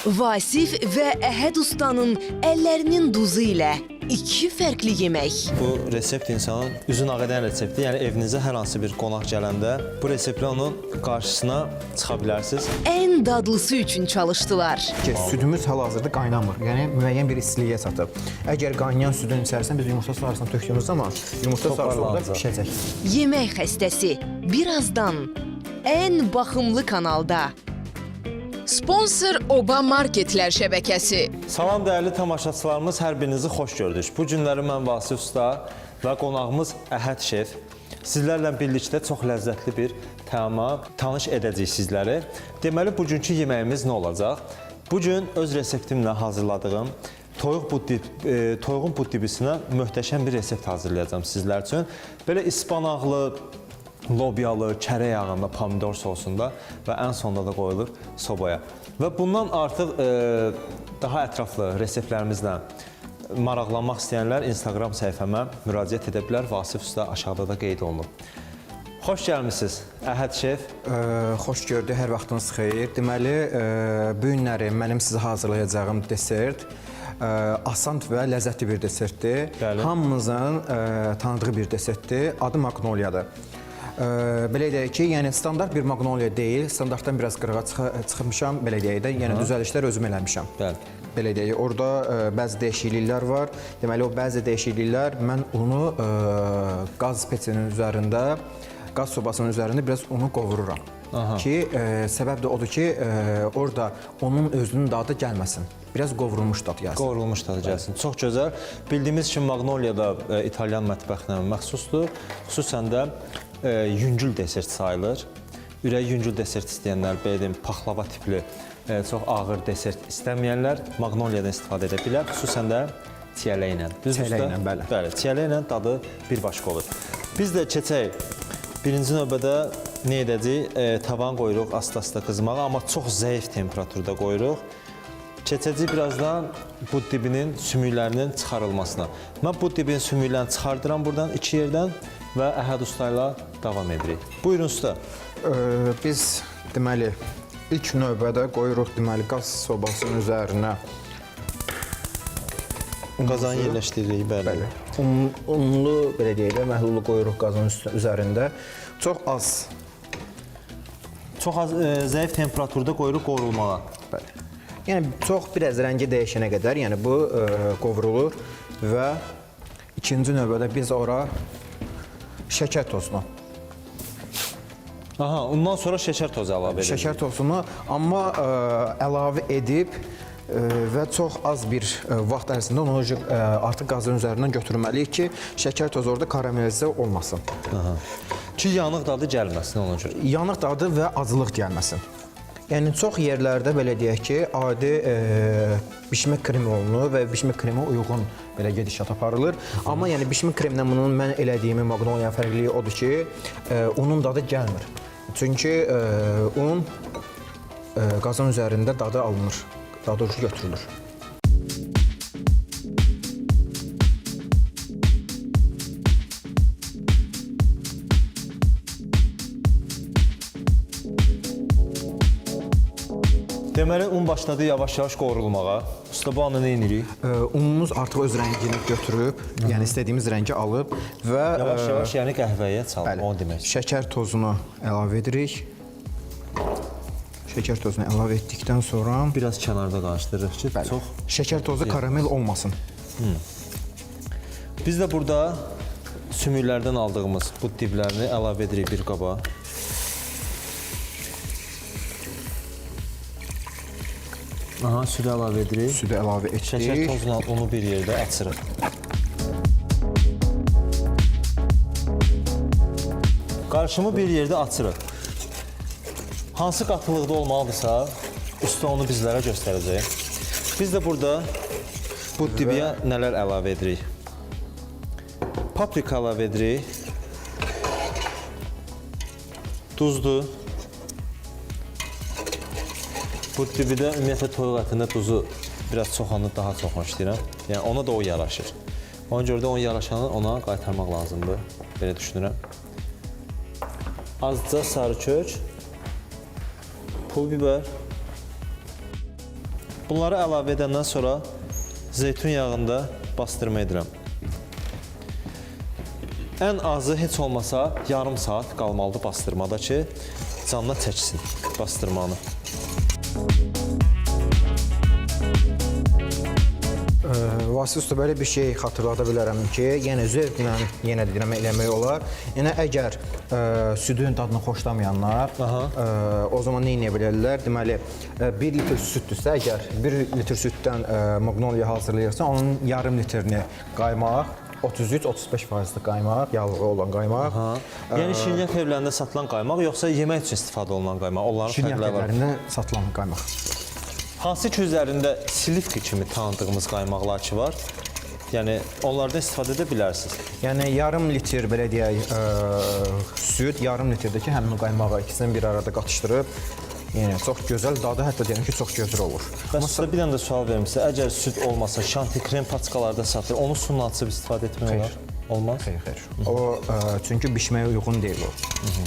Vasif və Əhəd ustanın əllərinin duzu ilə iki fərqli yemək. Bu resept insanın üzün ağadan resepti. Yəni evinizə hər hansı bir qonaq gələndə bu reseptlə onun qarşısına çıxa bilərsiniz. Ən dadlısı üçün çalışdılar. Südümüz hal-hazırda qaynamır. Yəni müəyyən bir istiliyə çatıb. Əgər qaynayan südün içərisinə biz yumurta sarısını tökdüyümüz zaman yumurta sarısı orada pişəcək. Yemək xəstəsi birazdan ən baxımlı kanalda. Sponsor Oba Marketlər şəbəkəsi. Salam dəyərli tamaşaçılarımız, hər birinizi xoş gördük. Bu günləri mən Vasif usta və qonağımız Əhəd şef sizlərlə birlikdə çox ləzzətli bir təama tanış edəcəyik sizləri. Deməli, bugünkü yeməyimiz nə olacaq? Bugün öz reseptimlə hazırladığım toyuğun buddibisinə möhtəşəm bir resept hazırlayacağım sizlər üçün. Belə ispanaqlı, lobyalı, kərə yağında, pomidor sosunda və ən sonunda da qoyulur sobaya. Və bundan artıq daha ətraflı reseptlərimizlə maraqlanmaq istəyənlər Instagram səhifəmə müraciət edə bilər. Vasif usta aşağıda da qeyd olunub. Xoş gəlmisiniz, Əhəd şef. Xoş gördük, hər vaxtınız xeyir. Deməli, bu günləri mənim sizə hazırlayacağım desert asan və ləzzətli bir desertdir. Bəli. Hamımızın tanıdığı bir desertdir. Adı Magnoliyadır. Belə deyək ki, yəni standart bir Magnolia deyil, standartdan biraz qırığa çıxmışam, belə deyək də, yəni düzəlişlər özüm eləmişəm. Bəli. Belə deyək, orada bəzi dəyişikliklər var. Deməli, o bəzi dəyişikliklər mən unu qaz peçinin üzərində, qaz sobasının üzərində biraz unu qovururam. Ki, səbəb də odur ki, orada onun özünün dadı gəlməsin. Biraz qovrulmuş dad gəlsin. Qovrulmuş dadı gəlsin. Çox gözəl. Bildiyimiz kimi Magnolia da İtalyan mətbəxinə məxsusdur. Xüsusən də yüngül desert sayılır. Ürəyi yüngül desert istəyənlər, belə deyim, paxlava tipli, çox ağır desert istəməyənlər Magnolia'dan istifadə edə bilər. Xüsusən də çiyələ ilə. Çiyələ ilə, bəli. Bəli, çiyələ ilə dadı bir başqa olur. Biz də keçək. Birinci növbədə nə edəcəyik? Tavan qoyuruq asta-asta qızmağa, amma çox zəif temperaturda qoyuruq. Keçəcək birazdan bu dibinin sümüklərinin çıxarılmasına. Mən bu dibin sümüklərini çıxardıram buradan iki yerdən və Əhəd usta ilə davam edirik. Buyurun usta. Biz deməli ilk növbədə qoyuruq deməli qaz sobasının üzərinə Qazanı yerləşdiririk, bəli. Unlu belə deyək də məhlulu qoyuruq qazın üzərində. Çox az Zəif temperaturda qoyuruq qovrulmağa. bəli. Yəni çox biraz rəngi dəyişənə qədər, yəni bu qovrulur və ikinci növbədə biz ora şəkər tozunu. Aha, ondan sonra şəkər tozu əlavə edirik. Şəkər tozunu amma əlavə edib və çox az bir vaxt ərzində onu artıq qazın üzərindən götürməliyik ki, şəkər tozu orada karamelizə olmasın. Ki yanıq dadı gəlməsin ona görə. Yanıq dadı və acılıq gəlməsin. Yəni çox yerlərdə belə deyək ki, adi bişmə kremi olunur və bişmə kremə uyğun belə gedişat aparılır. Amma yəni bişmə kremdən bunun mən elədiyimi Magnolia fərqliyi odur ki, unun dadı gəlmir. Çünki un qazın üzərində dadı alınır, daha doğrusu götürülür. Deməli, un başladı yavaş-yavaş qovrulmağa. Usta, bu anda nə edirik? Unumuz artıq öz rəngini götürüb, yəni istədiyimiz rəngi alıb və Yavaş-yavaş, yəni qəhvəyə çalır, o demək. Şəkər tozunu əlavə edirik. Şəkər tozunu əlavə etdikdən sonra Biraz kənarda qarışdırırıq ki, çox. Şəkər tozu karamel olmasın. Biz də burada sümüklərdən aldığımız bu diblərini əlavə edirik bir qaba. Aha, südü əlavə edirik. Südü əlavə etdik. Şəkər tozuna unu bir yerdə açırıq. Qarışımı bir yerdə açırıq. Hansı qatılıqda olmalıdırsa, usta onu bizlərə göstərəcək. Biz də burada bu dibiyə nələr əlavə edirik? Paprika əlavə edirik. Duzdur. Bu dibidə ümumiyyətlə toyuq ətində duzu biraz çox onu daha çox işləyirəm. Yəni ona da o yaraşır. Ona görə də onun yaraşanı ona qaytarmaq lazımdır. Belə düşünürəm. Azca sarı kök, pul biber, Bunları əlavə edəndən sonra zeytun yağında bastırma edirəm. Ən azı heç olmasa yarım saat qalmalıdır bastırmada ki, canına çəksin bastırmanı. Vasif usta, belə bir şey xatırlada bilərəm ki, yenə zövqlə yenə də deyirəm eləmək olar. Yəni əgər südün dadını xoşlamayanlar o zaman nə edə bilərlər? Deməli 1 litr süddürsə, əgər 1 litr süddən Magnolia hazırlayırsan, onun yarım litrini qaymaq, 33-35% qaymaq, yağlığı olan qaymaq. Yəni şirniyyat evlərində satılan qaymaq, yoxsa yemək üçün istifadə olunan qaymaq? Onların Şirniyyat fərqləri var. evlərində satılan qaymaq. Hansı ki üzərində silifki kimi tanıdığımız qaymaqlar ki var, yəni onlardan istifadə edə bilərsiniz. Yəni yarım litr belə deyək süd, yarım litrdəki həmin qaymağı ikisini bir arada qatışdırıb, yəni çox gözəl dadı, hətta deyirəm ki, çox gözəl olur. Bəs sizə bir dənə də sual verim sizə, əgər süd olmasa, şanti krem paçkalarda satır, onu sunla açıb istifadə etmək olar? Olmaz? Xeyr. O çünki bişməyə uyğun deyil o.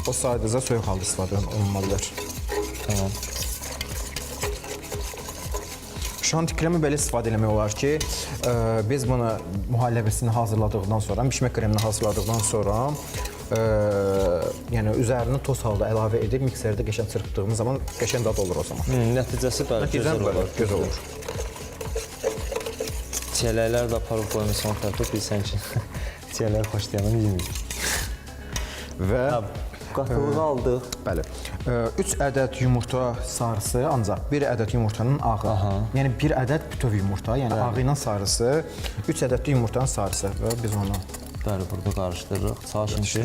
O sadəcə soyuq halda istifadə olunmalı bilər. Tamam. Şanti kremi belə istifadə eləmək olar ki, biz bunu mühallebisini hazırladıqdan sonra, bişmə kremini hazırladıqdan sonra yəni üzərini toz halda əlavə edib mikserdə qəşəng çırpdığımız zaman qəşəng dad olur o zaman. Nəticəsi bəli, gözəl olur. Gözəl olur. Çiyələklər də aparıb qoymusan tərəfə, bilsən ki, çiyələk xoşlayanım yemir. Və qatılığı aldıq. Bəli. 3 ədəd yumurta sarısı, ancaq 1 ədəd yumurtanın ağı. Yəni 1 ədəd bütöv yumurta, yəni ağı ilə sarısı, 3 ədədli yumurtanın sarısı və biz onu burada qarışdırırıq. Çalışın ki,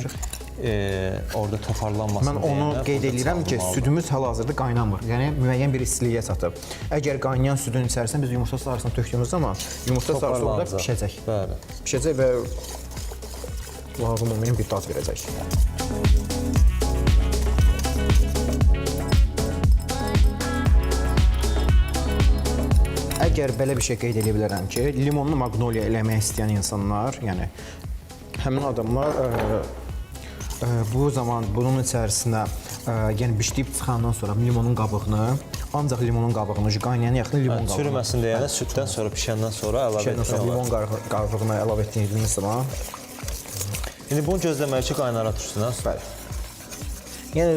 orada toparlanmasın. Mən onu qeyd edirəm ki, südümüz hal-hazırda qaynamır. Yəni müəyyən bir istiliyə çatıb. Əgər qaynayan südün içərisinə biz yumurta sarısını tökdüyümüz zaman yumurta sarısı orada pişəcək. Bəli. Pişəcək və lazım olmayan bir dad verəcək. Əgər belə bir şey qeyd edə bilərəm ki, limonlu magnolia eləmək istəyən insanlar, yəni həmin adamlar bu zaman bunun içərisinə yəni bişdiyib çıxandan sonra limonun qabığını, ancaq limonun qabığını, qaynayan yaxın limon qabığını. Çürüməsin deyənə süddən sonra, pişəndən sonra əlavə etmək olar. Limon qabığını əlavə etdiyimiz zaman. İndi bunu gözləmək ki, qaynara düşsün, ha? Bəli. Yəni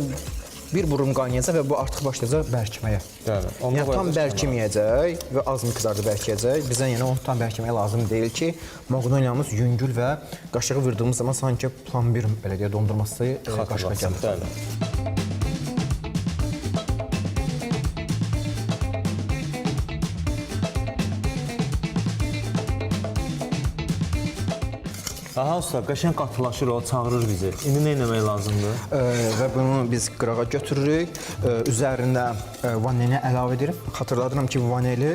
bir burun qaynayacaq və bu artıq başlayacaq bərkiməyə. Bəli. Yəni tam bərkiməyəcək və az miqdarda bərkiyəcək. Bizə yəni onu tam bərkiməyə lazım deyil ki, magnoliamız yüngül və qaşığı vurdığımız zaman sanki plambir belə deyə dondurması qaşığa gəlir. Bəli. Aha usta, qəşəng qatılaşır o, çağırır bizi. İndi nə etmək lazımdır? Və bunu biz qırağa götürürük. Üzərinə vanilini əlavə edirik. Xatırladıram ki, vanili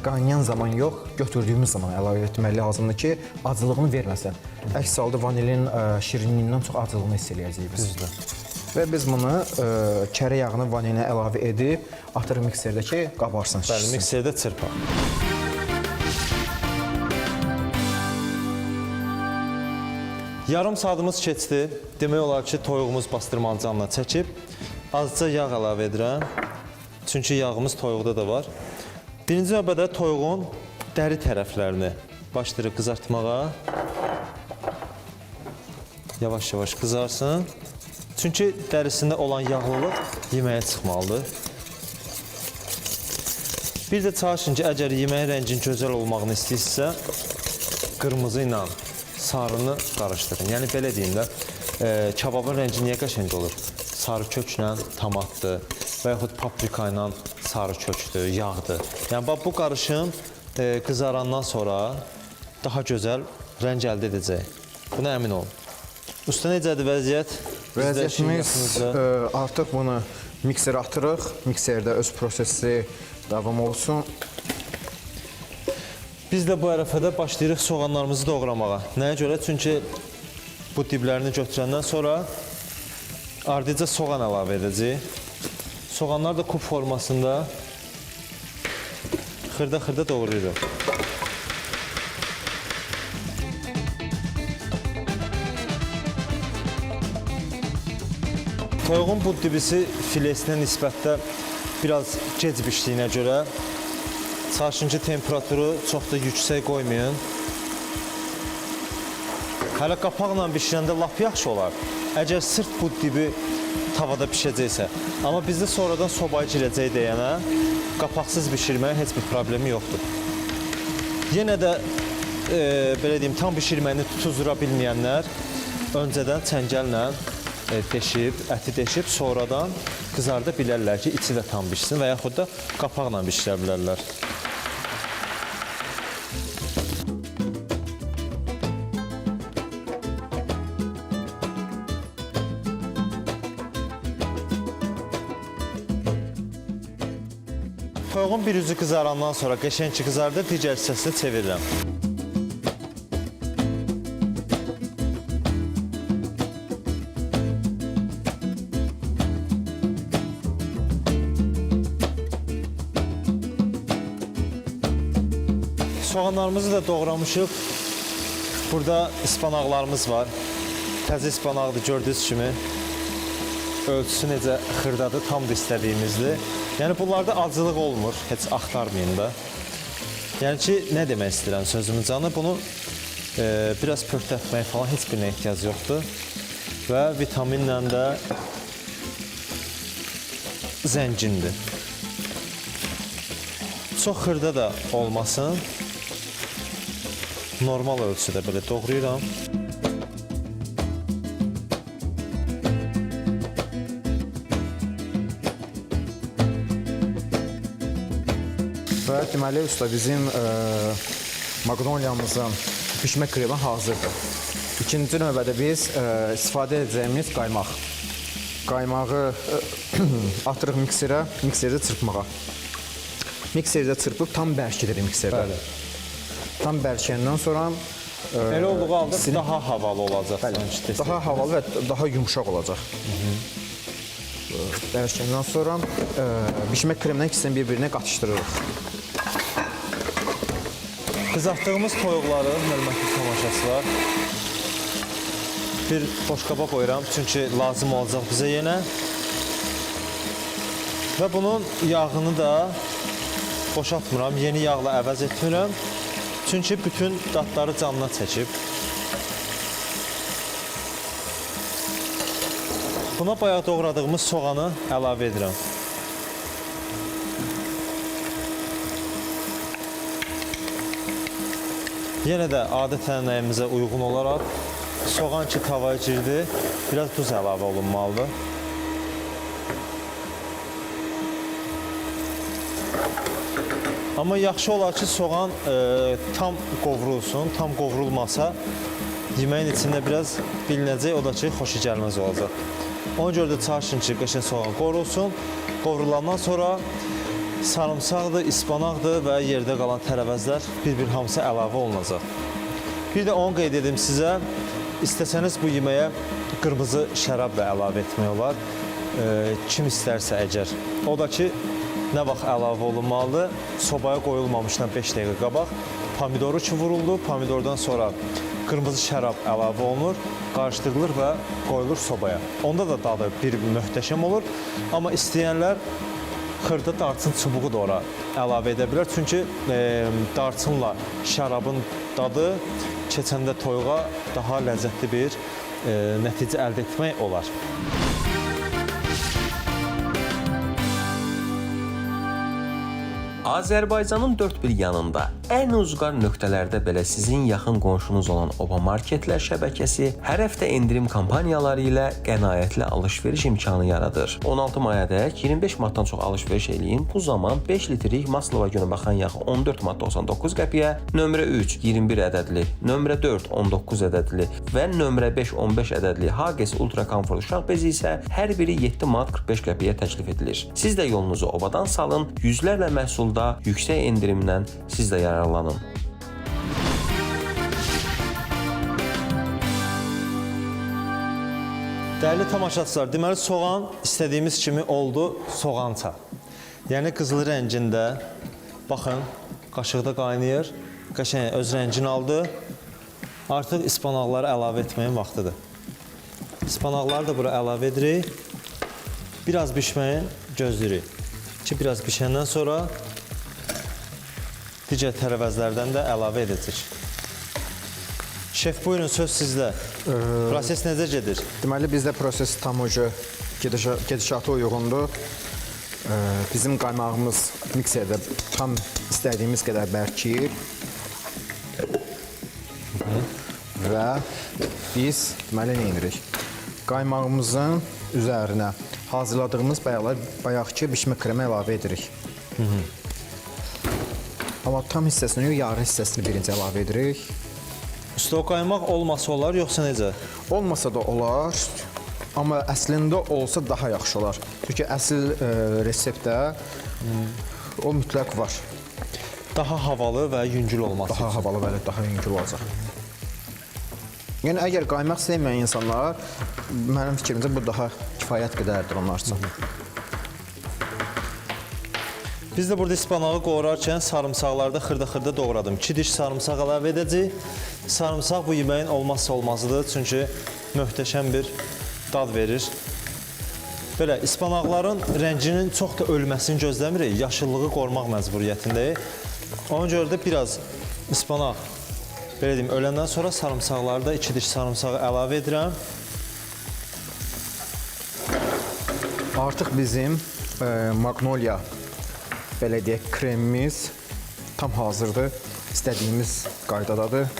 qaynayan zaman yox, götürdüyümüz zaman əlavə etmək lazımdır ki, acılığını verməsin. Əks halda vanilin şirinliyindən çox acılığını hiss eləyəcəyik biz. Və biz bunu kərə yağını vanilinə əlavə edib atırıq mikserdə ki, qabarsın. Bəli, mikserdə çırpaq. Yarım saatımız keçdi. Demək olar ki, toyuğumuz bastırmanın canına çəkib. Azca yağ əlavə edirəm. Çünki yağımız toyuqda da var. Birinci növbədə toyuğun dəri tərəflərini başlayırıq qızartmağa. Yavaş-yavaş qızarsın. Çünki dərisində olan yağlılıq yeməyə çıxmalıdır. Bir də çalışın ki, əgər yeməyin rənginin gözəl olmağını istəyirsə, qırmızı ilə sarını qarışdırın. Yəni belə deyim də, kababın rəngi niyə qəşəng olur? Sarı köklə tomatdır və yaxud paprika ilə sarı kökdür, yağdır. Yəni bu qarışım qızarandan sonra daha gözəl rəng əldə edəcək. Buna əmin olun. Usta necədir vəziyyət? Vəziyyətimiz artıq bunu mikserə atırıq. Mikserdə öz prosesi davam olsun. Biz də bu ərəfədə başlayırıq soğanlarımızı doğramağa. Nəyə görə? Çünki bu diblərini götürəndən sonra ardıca soğan əlavə edəcəyik. Soğanlar da kub formasında xırda-xırda doğrayırıq. Toyuğun bu dibisi filesinə nisbətdə biraz gec bişdiyinə görə Çarşıncı temperaturu çox da yüksək qoymayın. Hələ qapaqla bişirəndə lap yaxşı olar. Əgər sırf bu dibi tavada bişəcəksə. Amma bizdə sonradan sobaya girəcək deyənə qapaqsız bişirməyin heç bir problemi yoxdur. Yenə də belə deyim, tam bişirməyini tutuzdura bilməyənlər öncədən çəngəllə deşib, əti deşib, sonradan qızarda bilərlər ki, içi də tam bişsin və yaxud da qapaqla bişirə bilərlər. Toyuğun bir üzü qızarandan sonra qəşəng qızardı, digər hissəsini çevirirəm. Soğanlarımızı da doğramışıq. Burada ıspanaqlarımız var. Təzə ıspanaqdır gördüyünüz kimi. Ölçüsü necə xırdadır, tam da istədiyimizdir. Yəni bunlarda acılıq olmur, heç axtarmayın da. Yəni ki, nə demək istəyirəm sözümün canı, bunu biraz pörtətmək falan heç birinə ehtiyac yoxdur. Və vitaminlə də zəngindir. Çox xırda da olmasın. Normal ölçüdə belə doğrayıram. Və deməli, usta, bizim Maqnoliyamızın bişmə kremi hazırdır. İkinci növbədə biz istifadə edəcəyimiz qaymaq. Qaymağı atırıq mikserdə çırpmağa. Mikserdə çırpıb tam bərkidirik mikserdə. Bəli. Tam bərkiyəndən sonra Elə olduğu halda daha havalı olacaq. bəli, daha havalı və daha yumşaq olacaq. Bərkiyəndən sonra bişmə kremdən ikisini bir-birinə qatışdırırıq. Qızartdığımız toyuqları, hörmətli tamaşaçılar, bir boşqaba qoyuram, çünki lazım olacaq bizə yenə. Və bunun yağını da boşaltmıram, yeni yağla əvəz etmirəm. Çünki bütün dadları canına çəkib. Buna bayaq doğradığımız soğanı əlavə edirəm. Yenə də adət ənənəyimizə uyğun olaraq soğan ki tavaya girdi, biraz duz əlavə olunmalıdır. Amma yaxşı olar ki, soğan tam qovrulsun, tam qovrulmasa yeməyin içində biraz bilinəcək, o da ki, xoşu gəlməz olacaq. Ona görə də çalışın ki, qəşəng soğan qovrulsun. Qovrulandan sonra sarımsaqdır, ispanaqdır və yerdə qalan tərəvəzlər bir-bir hamısı əlavə olunacaq. Bir də onu qeyd edim sizə, istəsəniz bu yeməyə qırmızı şərab da əlavə etmək olar. Kim istərsə əgər. O da ki, nə vaxt əlavə olunmalıdır? Sobaya qoyulmamışdan 5 dəqiqə qabaq pomidoru ki vuruldu, pomidordan sonra qırmızı şərab əlavə olunur, qarışdırılır və qoyulur sobaya. Onda da dadı bir möhtəşəm olur, amma istəyənlər xırda darçın çubuğu da ora əlavə edə bilər. Çünki darçınla şərabın dadı keçəndə toyuğa daha ləzzətli bir nəticə əldə etmək olar. Azərbaycanın dörd bir yanında ən uzqar nöqtələrdə belə sizin yaxın qonşunuz olan Oba Marketlər şəbəkəsi hər həftə endirim kampaniyaları ilə qənaətli alış-veriş imkanı yaradır. 16 mayadək 25 manatdan çox alış-veriş eləyin. Bu zaman 5 litrlik Maslova günəbaxan yağı 14 manat 99 qəpiyə, nömrə 3 21 ədədli, nömrə 4 19 ədədli və nömrə 5 15 ədədli Hages Ultra Comfort uşaq bezi isə hər biri 7 manat 45 qəpiyə təklif edilir. Siz də yolunuzu Obadan salın, yüzlərlə məhsulda yüksək endirimdən siz də yararlanın. Dəyərli tamaşaçılar, deməli soğan istədiyimiz kimi oldu soğança. Yəni qızılı rəngində, baxın, qaşıqda qaynayır, qəşəng öz rəngini aldı. Artıq ispanaqları əlavə etməyin vaxtıdır. İspanaqları da bura əlavə edirik. Biraz bişməyi gözləyirik. Ki, biraz bişəndən sonra digər tərəvəzlərdən də əlavə edəcək. Şef, buyurun, söz sizdə. Proses necə gedir? Deməli bizdə proses tam ucu gedişata uyğundur. Bizim qaymağımız mikserdə tam istədiyimiz qədər bərkiyir. Və biz deməli nə edirik? Qaymağımızın üzərinə hazırladığımız bayaqki bişmə kremi əlavə edirik. Amma tam hissəsini yox, yarı hissəsini birinci əlavə edirik. Usta, o qaymaq olmasa olar, yoxsa necə? Olmasa da olar, amma əslində olsa daha yaxşı olar. Çünki əsl reseptdə o mütləq var. Daha havalı və yüngül olması Daha havalı və daha yüngül olacaq. Yəni əgər qaymaq sevməyən insanlar, mənim fikrimcə bu daha kifayət qədərdir onlar üçün. Biz də burada ispanağı qoğurarkən sarımsaqlarda xırda-xırda doğradım. 2 diş sarımsaq əlavə edəcəyik. Sarımsaq bu yeməyin olmazsa olmazıdır, çünki möhtəşəm bir dad verir. Belə, ispanaqların rənginin çox da ölməsini gözləmirik, yaşıllığı qorumaq məcburiyyətindəyik. Ona görə də biraz ispanaq, belə deyim, öləndən sonra sarımsaqlarda 2 diş sarımsağı əlavə edirəm. Artıq bizim Magnolia belə deyək, kremimiz tam hazırdır. İstədiyimiz qaydadadır.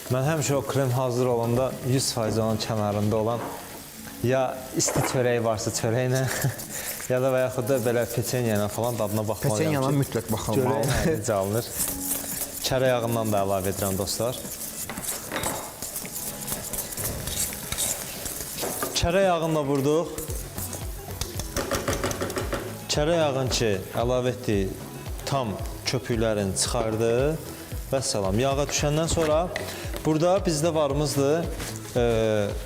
Mən həmişə o krem hazır olanda 100% onun kənarında olan ya isti çörək varsa çörəklə ya da və yaxud da belə peçenya ilə falan dadına baxmalıyam. Peçenya ilə mütləq baxılmalı. Görək necə alınır. Kərə yağından da əlavə edirəm dostlar. Kərə yağını da vurduq. Kərə yağın ki, əlavə etdiyi tam köpüklərini çıxardı və salam. Yağa düşəndən sonra burada bizdə varımızdır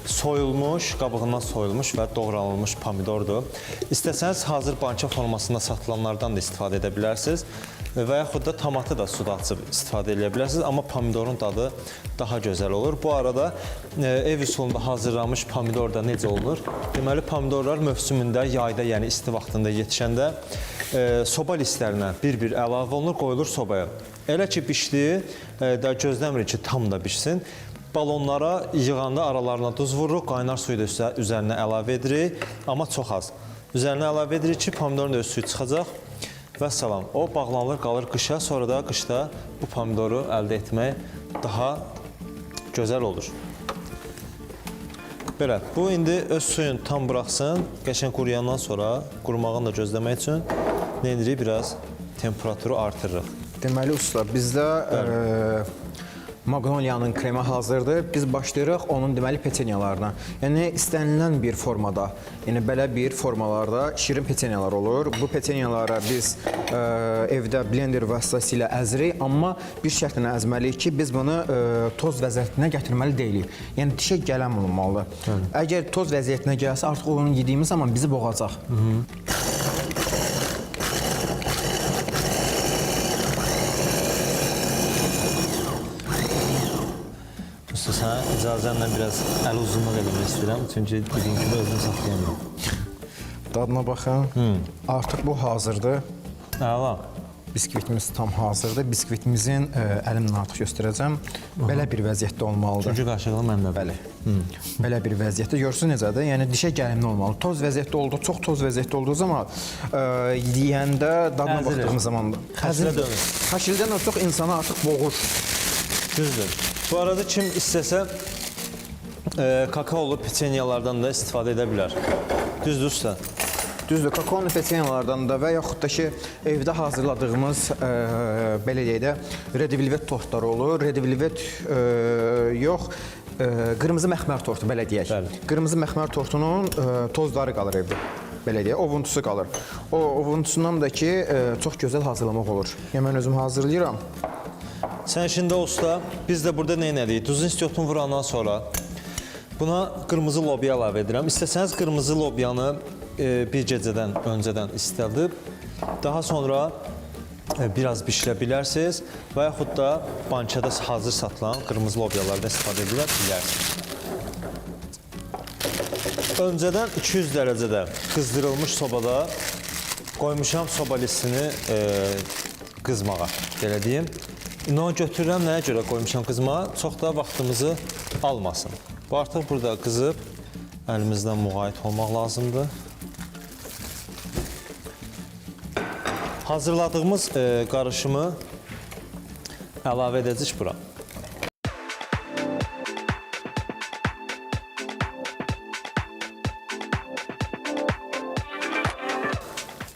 soyulmuş, qabığından soyulmuş və doğranılmış pomidordur. İstəsəniz hazır banka formasında satılanlardan da istifadə edə bilərsiniz və yaxud da tomatı da suda açıb istifadə edə bilərsiniz, amma pomidorun dadı daha gözəl olur. Bu arada ev üsulunda hazırlanmış pomidor da necə olunur? Deməli, pomidorlar mövsümündə, yayda, yəni isti vaxtında yetişəndə soba listlərinə bir-bir əlavə olunur, qoyulur sobaya. Elə ki, bişdi, də gözləmirik ki, tam da bişsin. Balonlara yığanda aralarına duz vururuq, qaynar suyu da üzərinə əlavə edirik, amma çox az. Üzərinə əlavə edirik ki, pomidorun da öz suyu çıxacaq və salam. O bağlanır, qalır qışa, sonra da qışda bu pomidoru əldə etmək daha gözəl olur. Belə, bu indi öz suyunu tam buraxsın, qəşəng quruyandan sonra qurumağını da gözləmək üçün nə edirik? Biraz temperaturu artırırıq. Deməli, usta, bizdə Magnolia'nın kremi hazırdır. Biz başlayırıq onun deməli peçenyalarına. Yəni istənilən bir formada, yəni belə bir formalarda şirin peçenyalar olur. Bu peçenyaları biz evdə blender vasitəsilə əzirik, amma bir şərtlə əzməliyik ki, biz bunu toz vəziyyətinə gətirməli deyilik. Yəni dişə gələn olmalıdır. Əgər toz vəziyyətinə gəlsə, artıq onu yediyimiz zaman bizi boğacaq. Sənə icazənlə biraz əl uzunluq eləmək istəyirəm, çünki dediyim kimi özümü saxlayamıyorum. Dadına baxın, artıq bu hazırdır. Əla. Biskvitimiz tam hazırdır. Biskvitimizin əlimlə artıq göstərəcəm. Belə bir vəziyyətdə olmalıdır. Üçüncü qaşıqlı məndə. Bəli. Belə bir vəziyyətdə. Görürsünüz necədir? Yəni dişə gəlimli olmalı. Toz vəziyyətdə oldu, çox toz vəziyyətdə olduğu zaman yeyəndə dadına baxdığımız zaman Xəsilə dönür. xəşildən çox insanı artıq boğur. Düzdür. Bu arada kim istəsə kakaolu peçenyalardan da istifadə edə bilər. Düzdür usta? Düzdür, kakaonu peçenyalardan da və yaxud da ki, evdə hazırladığımız belə deyək də Red Velvet tortlar olur. Red Velvet yox, qırmızı məxmər tortu belə deyək. Bəli. Qırmızı məxmər tortunun tozları qalır evdə. Belə deyək, ovuntusu qalır. O ovuntusundan da ki, çox gözəl hazırlamaq olur. Yəni mən özüm hazırlayıram. Sən şimdi usta, biz də burada nə edirik? Duz institutunu vurandan sonra buna qırmızı lobya əlavə edirəm. İstəsəniz qırmızı lobyanı bir gecədən öncədən istədib, daha sonra biraz bişirə bilərsiniz və yaxud da bankada hazır satılan qırmızı lobyalardan istifadə edə bilərsiniz. Öncədən 200 dərəcədə qızdırılmış sobada qoymuşam soba listini qızmağa, belə deyim. İndi onu götürürəm, nəyə görə qoymuşam qızma? Çox da vaxtımızı almasın. Bu artıq burada qızıb, əlimizdən müğayət olmaq lazımdır. Hazırladığımız qarışımı əlavə edəcək bura.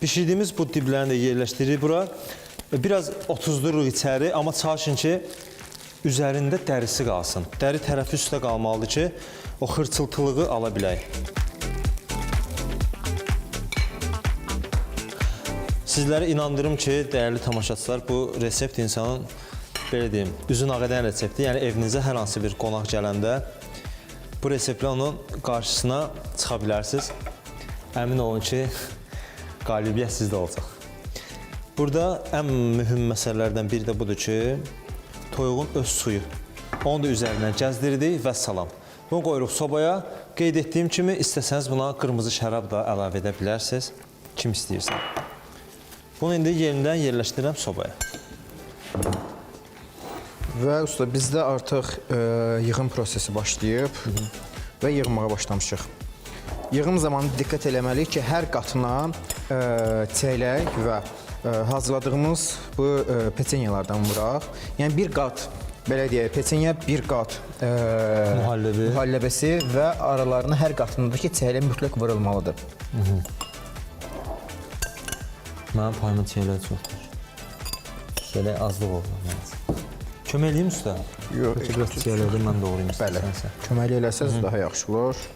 Bişirdiyimiz bu diblərini də yerləşdiririk bura. Biraz otuzduruq içəri, amma çalışın ki, üzərində dərisi qalsın. Dəri tərəfi üstə qalmalıdır ki, o xırçıltılığı ala bilək. Sizlərə inandırım ki, dəyərli tamaşaçılar, bu resept insanın, belə deyim, üzün ağedən resepti. Yəni, evinizə hər hansı bir qonaq gələndə bu reseptlə onun qarşısına çıxa bilərsiniz. Əmin olun ki, qalibiyyət sizdə olacaq. Burada ən mühüm məsələlərdən biri də budur ki, toyuğun öz suyu. Onu da üzərindən gəzdirdik və salam. Bunu qoyuruq sobaya. Qeyd etdiyim kimi, istəsəniz buna qırmızı şərab da əlavə edə bilərsiniz. Kim istəyirsə. Bunu indi yerindən yerləşdirirəm sobaya. Və usta, bizdə artıq yığım prosesi başlayıb və yığmağa başlamışıq. Yığım zamanı diqqət eləməliyik ki, hər qatına çeylək və hazırladığımız bu peçenyalardan vuraq. Yəni bir qat, belə deyək, peçenya, bir qat mühalləbəsi və aralarına hər qatındakı çeylək mütləq vurulmalıdır. Mənim payımın çeyrək çoxdur. Çeyrək azlıq olmalı. Kömək eləyim usta? Yox, biraz çeyrəkdə mən doğrayım istəyirsən. istəyirsən. Kömək eləsəz daha yaxşı olur.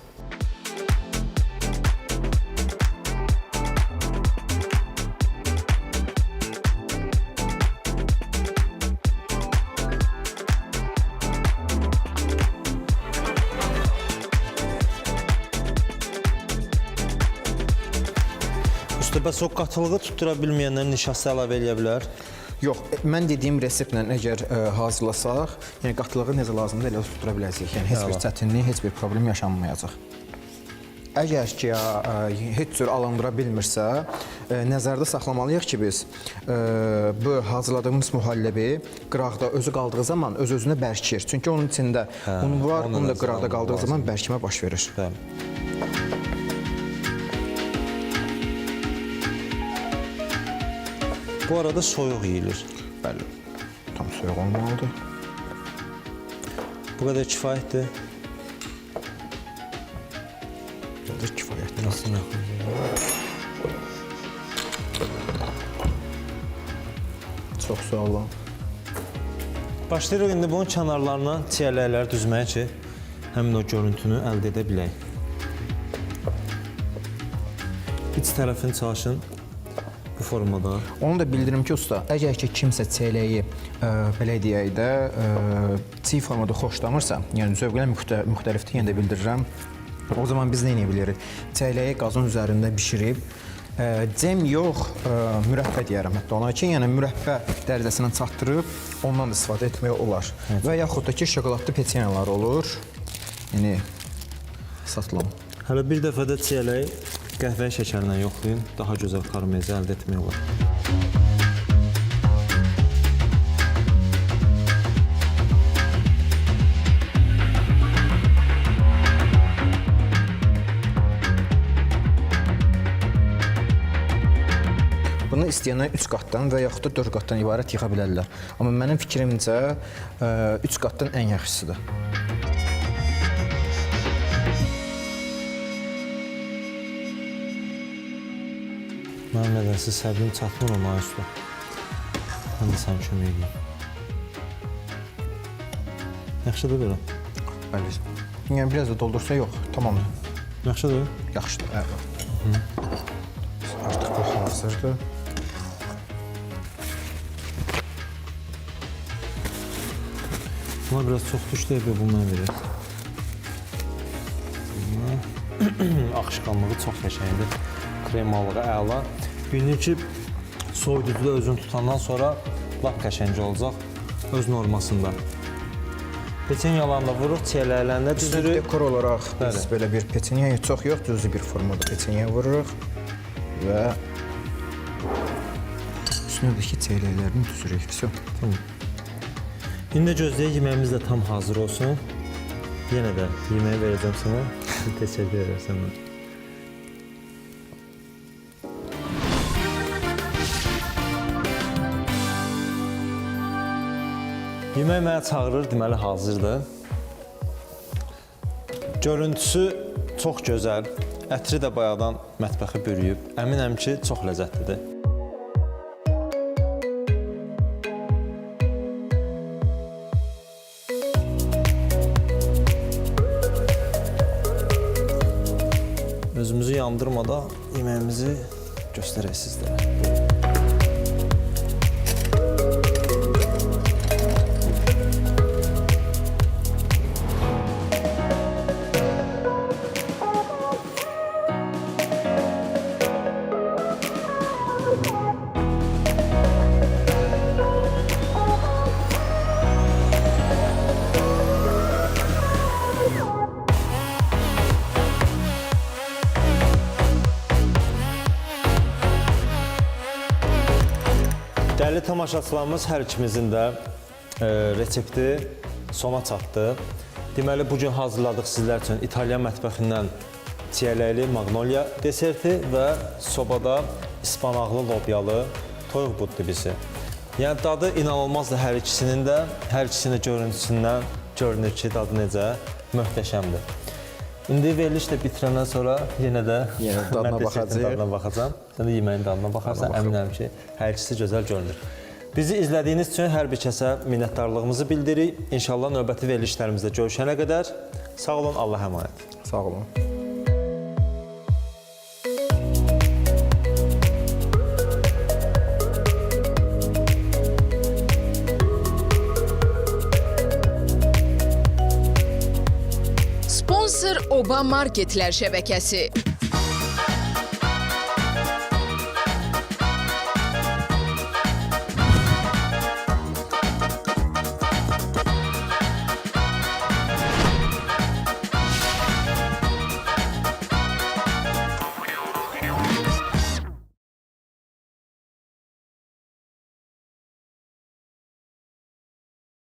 Usta, bəs o qatılığı tutdura bilməyənlər nişasta əlavə eləyə bilər? Yox, mən dediyim reseptlə əgər hazırlasaq, yəni qatılığı necə lazımdır elə tutdura biləcəyik. Yəni heç bir çətinlik, heç bir problem yaşanmayacaq. Əgər ki, heç cür alandıra bilmirsə, nəzərdə saxlamalıyıq ki, biz bu hazırladığımız mühalləbi qıraqda özü qaldığı zaman öz-özünə bərkir. Çünki onun içində un var, un da qıraqda qaldığı zaman bərkimə baş verir. Bəli. Bu arada soyuq yeyilir. Bəli, tam soyuq olmalıdır. Bu qədər kifayətdir. Biraz kifayətdir. Nasıl yaxın? Çox sağ olun. Başlayırıq indi bunun kənarlarından çiyələkləri düzməyə ki, həmin o görüntünü əldə edə bilək. İç tərəfini çalışın bu formada. Onu da bildirim ki, usta, əgər ki, kimsə çiyələyi, belə deyək də, çiy formada xoşlamırsa, yəni zövqlər müxtəlifdir, yenə də bildirirəm. O zaman biz nə edə bilirik? Çiyələyi qazın üzərində bişirib, cəm yox, mürəbbə deyərəm hətta ona ki, yəni mürəbbə dərəcəsindən çatdırıb, ondan da istifadə etmək olar. Evet. Və yaxud da ki, şokoladlı peçenyalar olur, yəni satılan. Hələ bir dəfə də çiyələyi qəhvəyi şəkərlə yoxlayın, daha gözəl karamelizi əldə etmək olar. Bunu istəyənlər 3 qatdan və yaxud da 4 qatdan ibarət yığa bilərlər. Amma mənim fikrimcə 3 qatdan ən yaxşısıdır. Mənim nədənsə səbrim çatmır ona üstə. Mən də sən kömək edeyim. Yaxşıdır belə? Bəli. Yəni, biraz da doldursa yox, tamamdır. Yaxşıdır? Yaxşıdır, artıq bu hazırdır. Buna biraz çox düşdü, bu mən verir. Axışqanlığı çox qəşəngdir. Kremalığı əla. Bilinir ki, soyuducuda özünü tutandan sonra lap qəşəng olacaq öz normasında. Peçenyalarını da vururuq, çiyələklərini də düzürük. Dekor olaraq biz belə bir peçenyaya çox yox, düzü bir formada peçenyaya vururuq və üstünədəki çiyələklərini düzürük. Tamam. İndi gözləyək yeməyimiz də tam hazır olsun. Yenə də yeməyi verəcəm sana. Təşəkkür edirəm sənə. Yemək mənə çağırır, deməli hazırdır. Görüntüsü çox gözəl. Ətri də bayaqdan mətbəxi bürüyüb. Əminəm ki, çox ləzzətlidir. Özümüzü yandırmadan yeməyimizi göstərək sizlərə. Dəyərli tamaşaçılarımız, hər ikimizin də resepti sona çatdı. Deməli, bugün hazırladıq sizlər üçün İtalyan mətbəxindən çiyələkli magnolia deserti və sobada ispanaqlı lobyalı toyuq but dibisi. Yəni, dadı inanılmazdır hər ikisinin də. Hər ikisinin görüntüsündən görünür ki, dadı necə möhtəşəmdir. İndi veriliş də bitirəndən sonra yenə də dadına baxacağam. Sən də yeməyin dadına baxarsan, əminəm ki, hər ikisi gözəl görünür. Bizi izlədiyiniz üçün hər bir kəsə minnətdarlığımızı bildiririk. İnşallah növbəti verilişlərimizdə görüşənə qədər sağ olun, Allah əmanət. Sağ olun. Sponsor Oba Marketlər şəbəkəsi.